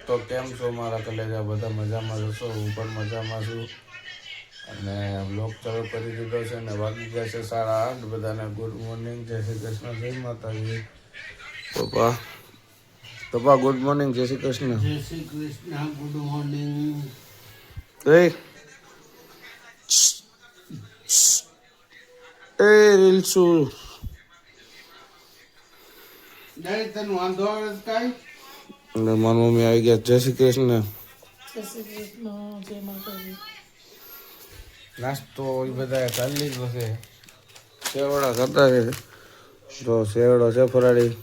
તો કેમ છો મારા કલેજા? બધા મજામાં જશો? હું પણ મજામાં છું. અને બ્લોગ ચાલુ કરી દીધો છે ને વાગી ગયા છે 8:30. બધાને ગુડ મોર્નિંગ, જય શ્રી કૃષ્ણ, જય માતાજી. પપ્પા ગુડ મોર્નિંગ, જય શ્રી કૃષ્ણ. જય શ્રી કૃષ્ણ, ગુડ મોર્નિંગ. રીલસુ ડાયરેક્ટ તને વાંધો આવે છે કાંઈ? અને મારી મમ્મી આવી ગયા. જય શ્રી કૃષ્ણ. જય શ્રી કૃષ્ણ, જય માતાજી. નાસ્તો એ બધા ચાલી લીધો છે. સેવડા ખાતા છે. જો સેવડો છે ફરાળી.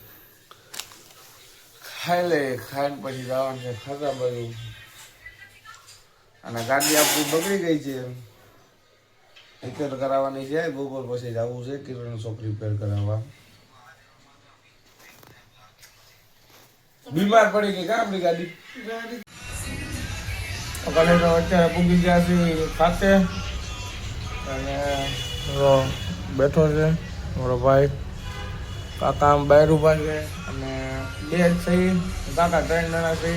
ખાઈ લે, ખાઈને પછી જવાનું છે ખાતા બાજુ. અને ગાડી આપણી બગડી ગઈ છે, રિપેર કરાવવાની છે. બપોર પછી જવું છે કિરણ શોપ રિપેર કરાવવા. બીમાર પડી ગઈ કા આપણી ગાડી. અત્યારે પૂગી ગયા છે ખાતે અને બેઠો છે મારો ભાઈ. કાકા આમ બહાર ઉભા છે અને બે જ થઈ કાકા 3 જણા છે.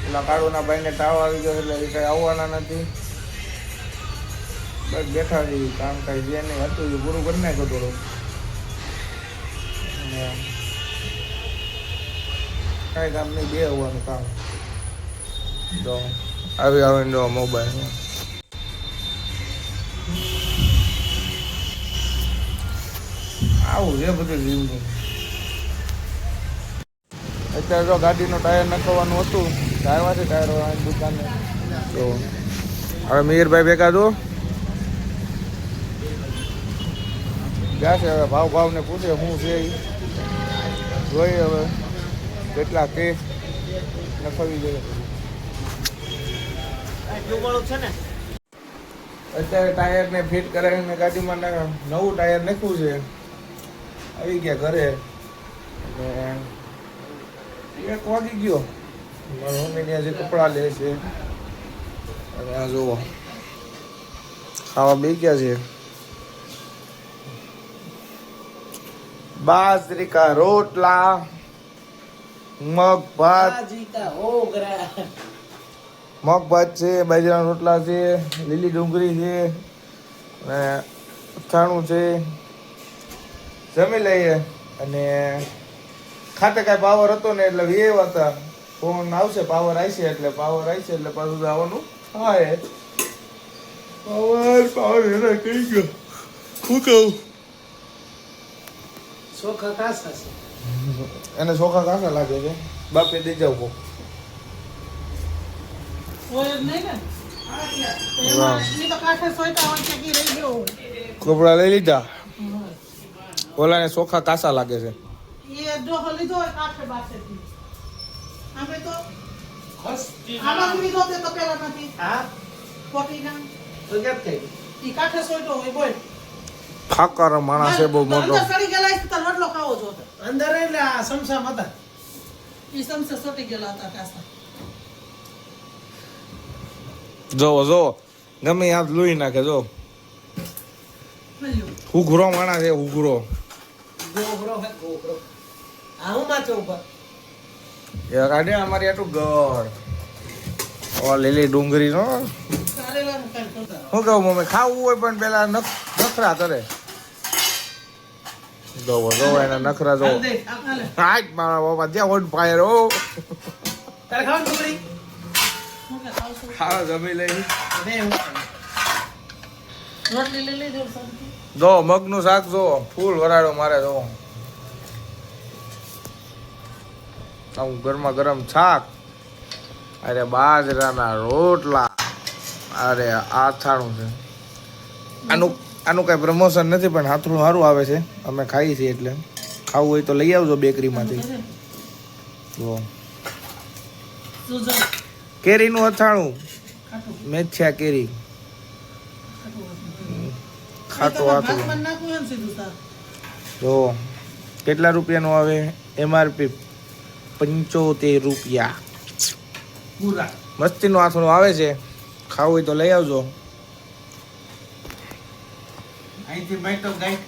પેલા કાળુના ભાઈને તાવ આવી ગયો એટલે એ કંઈ આવવાના નથી. બસ બેઠા છે. કામ કાંઈ જે નહીં હતું એ પૂરું કરી નાખ્યું થોડું. કાંઈ કામ નહીં, બે આવવાનું કામ. તો આવીને જો મોબાઈલ આવું છે બધું જીવનું. અત્યારે જો ગાડીનું ટાયર નખાવવાનું હતું, આવ્યા છે ટાયર વાળાની દુકાને. તો હવે મિહિરભાઈ ભેગા જો ગયા છે. હવે ભાવ ને પૂછે શું છે એ જોઈએ. હવે કેટલા કે નખાવી જોઈએ. અત્યારે ટાયરને ફિટ કરાવીને ગાડીમાં નવું ટાયર નાખ્યું છે. આવી ગયા ઘરે અને 1 વાગી ગયો. મારા મમ્મીને હજી કપડાં લે છે. અને આ જુઓ ખાવા બે ગયા છે. બાજરી કા રોટલા, મગ ભાત છે, બાજરાના રોટલા છે, લીલી ડુંગળી છે અને અથાણું છે. જમી લઈએ. અને ખાતે કાંઈ પાવર હતો ને એટલે વીએ હતા. ફોન આવશે, પાવર આવશે એટલે પાછું જવાનું થાય. પાવર એને કહી ગયો. શું કહું? ચોખા કાસા છે. એને ચોખા કાસા લાગે છે. બાપે દઈ જાવ કો. કપડા લઈ લીધા. ઓલાને ચોખા કાસા લાગે છે. ખાકર માણસ છે બહુ મોટો. અંદર એટલે આ સમસા હતા. જો ગમે યાદ લોહી નાખે. જો ઉઘરો માણસ છે, ઉઘરો. કાઢે અમારી આટલું ઘર. લીલી ડુંગળી નો શું કહું મમ્મી, ખાવું હોય પણ પેલા નખરા કરે. જોવો એના નખરા જોવો. હાજ મારા બાપા જ્યાં ઓન ફાયર. ઓ હા જમી લઈ. જો મગનું શાક જો ફૂલ વરાળો મારે. જો આવું ગરમા ગરમ શાક, અરે બાજરાના રોટલા, અરે આથાણું છે. આનું કઈ પ્રમોશન નથી પણ હાથનું સારું આવે છે. અમે ખાઈએ છીએ એટલે ખાવું હોય તો લઈ આવજો બેકરીમાંથી. કેરીનું અથાણું, મેથિયા કેરી, ખાટું આથું. જો કેટલા રૂપિયાનું આવે? MRP 75 રૂપિયા. મસ્તીનું આથુણું આવે છે. ખાવું હોય તો લઈ આવજો. અહીંથી બેઠો ગાય.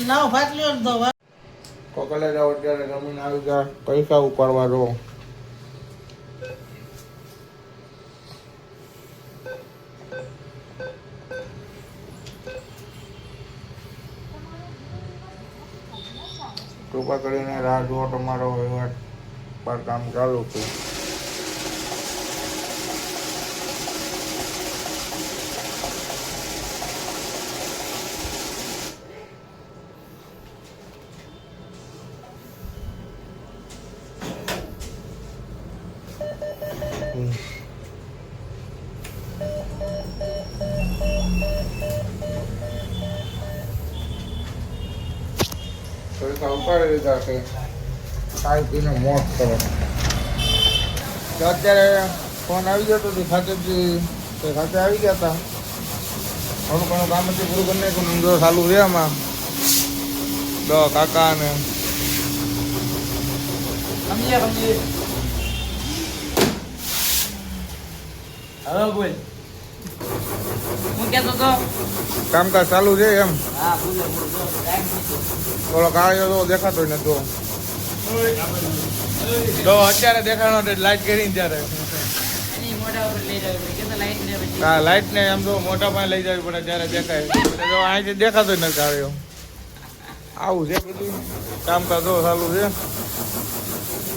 લાવો ભાત લ્યો ને દો. કોકલે જાઓ અત્યારે જમીન આવી ગયા પૈસા ઉપાડવા જો કૃપા કરીને રાહ જુઓ તમારો વહીવટ પર કામ ચાલુ છે પૈસા ઉપાડી લીધા છે ખાઈ પીને મોજ કરો તો અત્યારે ફોન આવી ગયો હતો ખાતેથી તે ખાતે આવી ગયા હતા થોડું ઘણું કામ હતું પૂરું કરી નાખ્યું જો ચાલુ છે આમાં દો કાકા ને હવે બોલ હું કહેતો તો કામકાજ ચાલુ છે એમ હા બોલે ટાઈમ થોડો કાળિયો તો દેખાતો જ નતો તો અત્યારે દેખાડો લાઈટ કરી ત્યારે એની મોઢા ઉપર લઈ જવી પડે કે લાઈટ ને પછી હા લાઈટ ને એમ તો મોટા પાસે લઈ જવી પડે ત્યારે દેખાય જો અહીંથી દેખાતો જ નથી કાળિયો આવું છે બધું કામકાજ તો ચાલુ છે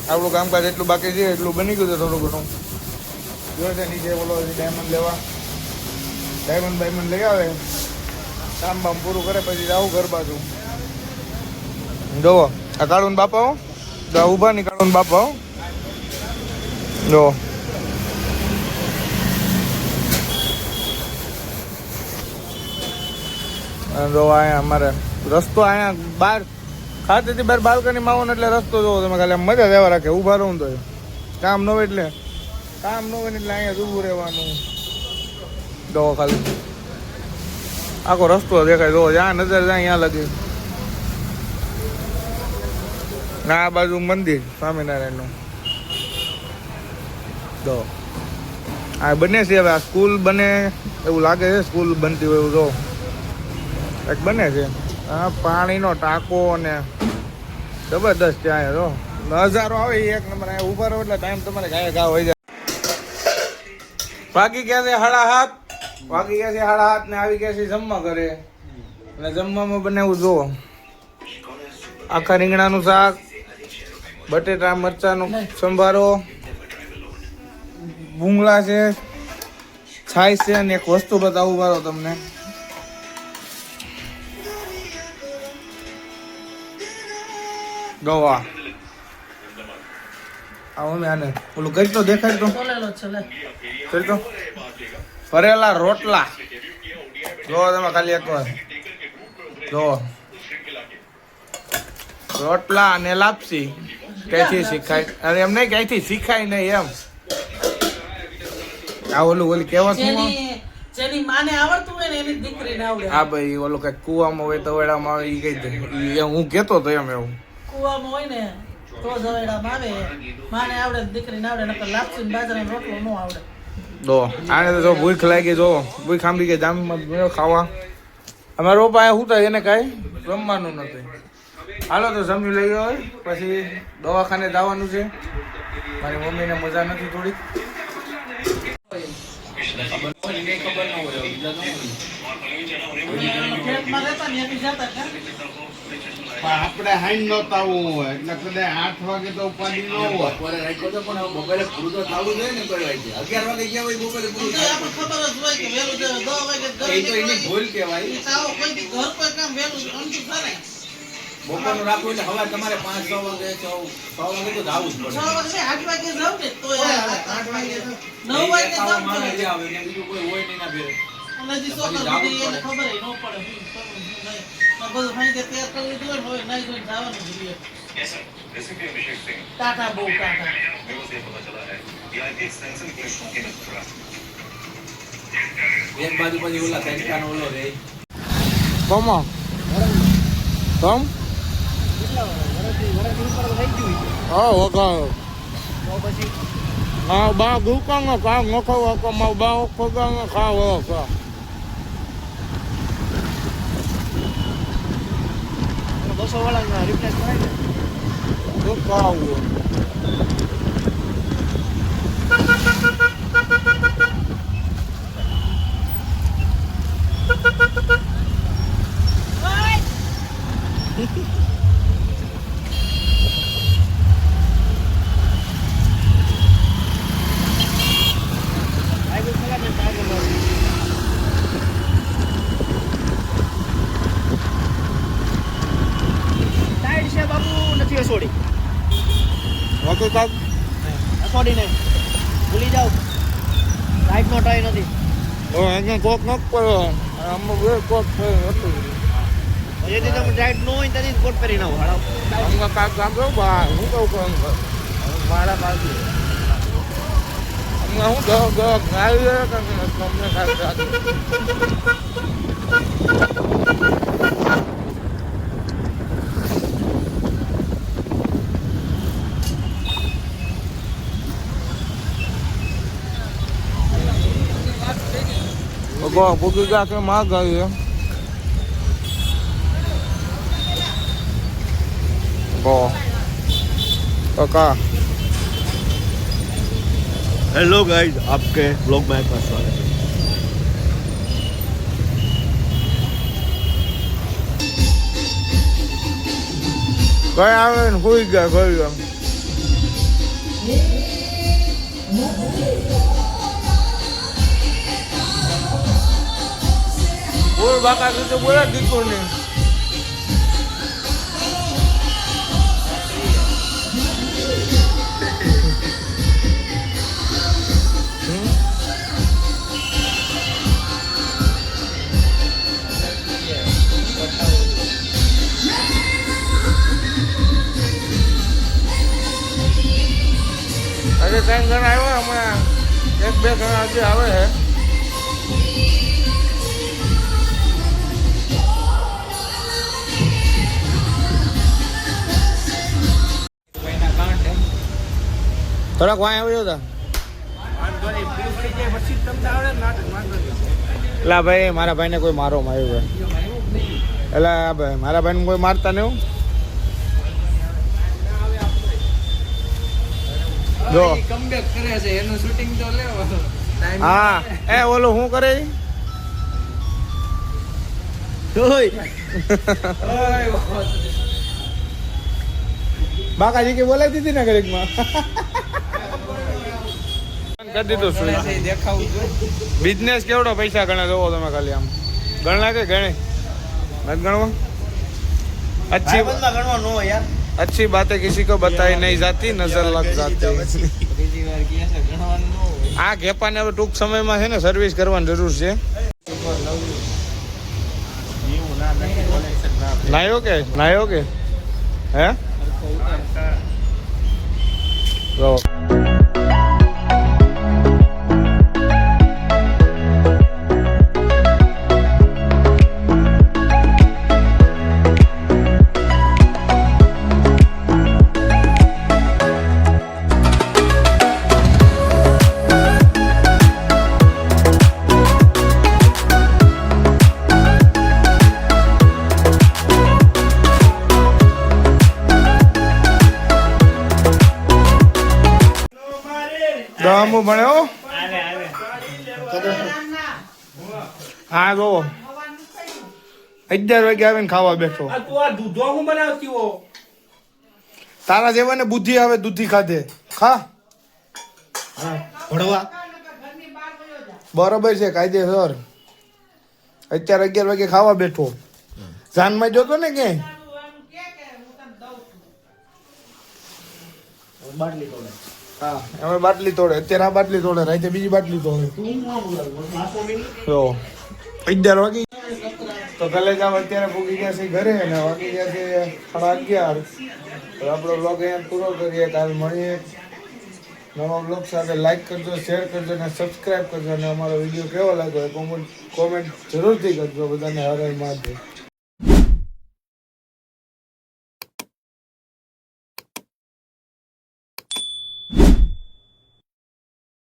આપણું કામકાજ એટલું બાકી છે એટલું બની ગયું છે થોડું ઘણું જો છે નીચે બોલો ડાયમંડ લેવા ડાયમંડ બાયમંડ લઈ આવે કામ બામ પૂરું કરે પછી આવું ઘર બાજુ જોવો આ કાળુન બાપા જો ઊભા ની કાળુન બાપા જો જો અહીંયા અમારે રસ્તો અહીંયા બહાર ખાતેથી બહાર બાલ્કનીમાં આવો ને એટલે રસ્તો જોવો તમે ખાલી આમ મજા રહેવા રાખે ઊભા રહું તો કામ ન હોય એટલે કામ ન હોય ને એટલે અહીંયા જ ઊભું રહેવાનું જો ખાલી આખો રસ્તો દેખાય જો જ્યાં નજર જાય અહીંયા લગી ના આ બાજુ મંદિર સ્વામિનારાયણનું જો આ બને છે હવે આ સ્કૂલ બને એવું લાગે છે સ્કૂલ બનતી હોય એવું જો એક બને છે હા પાણીનો ટાંકો અને જબરદસ્ત ત્યાં જો નજારો આવે એ એક નંબર અહીંયા ઊભા રહો એટલે ટાઈમ તમારે ગાય ગા હોય જાય બાકી ક્યાં છે 7:30 વાગી ગયા છે 7:30 ને આવી ગયા છે જમવા ઘરે અને જમવામાં બનાવ્યું જો આખા રીંગણાનું શાક બટેટા મરચાંનો સંભારો ભૂંગળા છે છાશ છે અને એક વસ્તુ બતાવું બારો તમને ગવા આવો મેં આને ઓલું કરી તો દેખાય તો બોલેલો છે લે કરી તો ફરેલા રોટલા જો તમે ખાલી એકવાર જો રોટલા અને લાપસી કઈથી શીખાય અરે એમ નહીં કઈથી શીખાય નહીં એમ આ ઓલું ઓલી કેવત જેની માને આવડતું હોય ને એની દીકરીને આવડે હા ભાઈ ઓલું કઈ કુવામાં હોય તવેડામાં આવે એ કઈ દે હું કેતો તો એમ એવું કુવામાં હોય ને તો જવેડામાં આવે માને આવડે દીકરીને આવડે નકર લાપસી બાજરાનો રોટલો ન આવડે જો આને તો જો ભૂખ લાગી જો ભૂખ ખાંભી ગઈ જામમાં ખાવા અમારા પપ્પા શું થાય એને કાંઈ રમવાનું નથી હાલો તો જમી લઈ હોય પછી દવાખાને જવાનું છે મારી મમ્મીને મજા નથી થોડી ખેતમાં રહેતા ને એની જતા ને આપણે હાઈન નહોતા આવવું હોય એટલે કદાચ 8 વાગે તો ઉપાડી ન હોય બપોરે રાખ્યો તો પણ બપોરે પૂરું તો થવું જોઈએ ને કોઈ વાગે 11 વાગે ગયા હોય બપોરે પૂરું તો આપણે ખબર જ હોય કે વહેલું જાય 10 વાગે એ તો એની ભૂલ કહેવાય આવો કોઈ દી ઘર કોઈ કામ વહેલું અંતિમ થાય બપોરનું રાખવું એટલે સવારે તમારે 5-6 વાગે 6 વાગે તો જવું જ 6 વાગે 8 વાગે જાવ ને તો 8 વાગે 9 વાગે જાવ મારે તો આવે ને બીજું કોઈ હોય નહીં ના બેરે અને જે છોકરા બધી એને ખબર ય ન પડે હું કરું હું નહીં બધું ફાઈ તૈયાર કરી દીધું હોય નહીં જોઈને જવાનું જોઈએ ટાટા બહુ ટાટા એક બાજુ પછી ઓલા સેન્ટાનો ઓલો રે કોમો કમ હા વગા હા બા દુકાન કા નખો કો મા બા ખોગા ખાવ કા બસો વાળા રિપ્લેસ કરાય ને શું ખાવું સાઈડ છે બાપુ નથી અસોડી વાંચો સાહેબ અસોડી નહીં ભૂલી જાઓ સાઈડ નો ટાઈ નથી એને કોક ન પડે આમાં બે કોક હતું જેથી તમે સાઈડ નો હોય ત્યાંથી કોટ પહેરી નાખો હાડો અમને કાંક ગામડો બા હું કહું છું મારા પાસે અમને હું ગાય તમને કાંઈક ભૂકી ગયા કે માં ગઈ કાકા हेलो गाइस आपके ब्लॉग में आपका स्वागत है કઈ આવે ને હોઈ ગયા ગઈ એમ બોલ બાકા કીધું બોલે દીકું ને આજે 3 જણા આવ્યા હમણાં 1-2 જણા હજી આવે છે થોડાક વાય આવ્યો હતા એટલે ભાઈ મારા ભાઈને કોઈ મારો માર્યો છે એટલે ભાઈ મારા ભાઈને કોઈ મારતા નહીં જો કમબેક કરે છે એનું શૂટિંગ તો લેવો ટાઈમ હા એ ઓલો શું કરે બાકાજી કે બોલાવી દીધી ને ઘડીકમાં કરી દીધું શું દેખાવું જોઈએ બિઝનેસ કેવડો પૈસા ગણે જોવો તમે ખાલી આમ ગણલા કે ગણે નથી ગણવા अच्छी ગણવા નો યાર अच्छी बातें किसी को बताई नहीं जाती नजर लग जाती બીજી વાર કહે છે ગણવાનું ન હોય આ ઘેપાને હવે ટૂંક સમયમાં છે ને સર્વિસ કરવાની જરૂર છે નાયો કે હે જો દમું ભણ્યો હા જો 11 વાગે આવીને ખાવા બેઠો તારા જેવાને બુદ્ધિ આવે દૂધી ખાધે ખા ભણવા બરોબર છે કાયદેસર અત્યારે 11 વાગે ખાવા બેઠો જાનમાં જોતો ને ક્યાંય બાટલી તોડે હા અમે બાટલી તોડે અત્યારે આ બાટલી તોડે રાતે બીજી બાટલી તોડે જો 11 વાગે તો કાલે જાવ અત્યારે પૂગી ગયા છે ઘરે ને વાગી ગયા છે 11:30 તો આપણો બ્લોગ અહીંયા પૂરો કરીએ કાલ મળીએ નવા બ્લોગ સાથે લાઈક કરજો શેર કરજો અને સબસ્ક્રાઈબ કરજો અને અમારો વિડીયો કેવો લાગ્યો કોમેન્ટ જરૂરથી કરજો બધાને હર હર મહાદેવ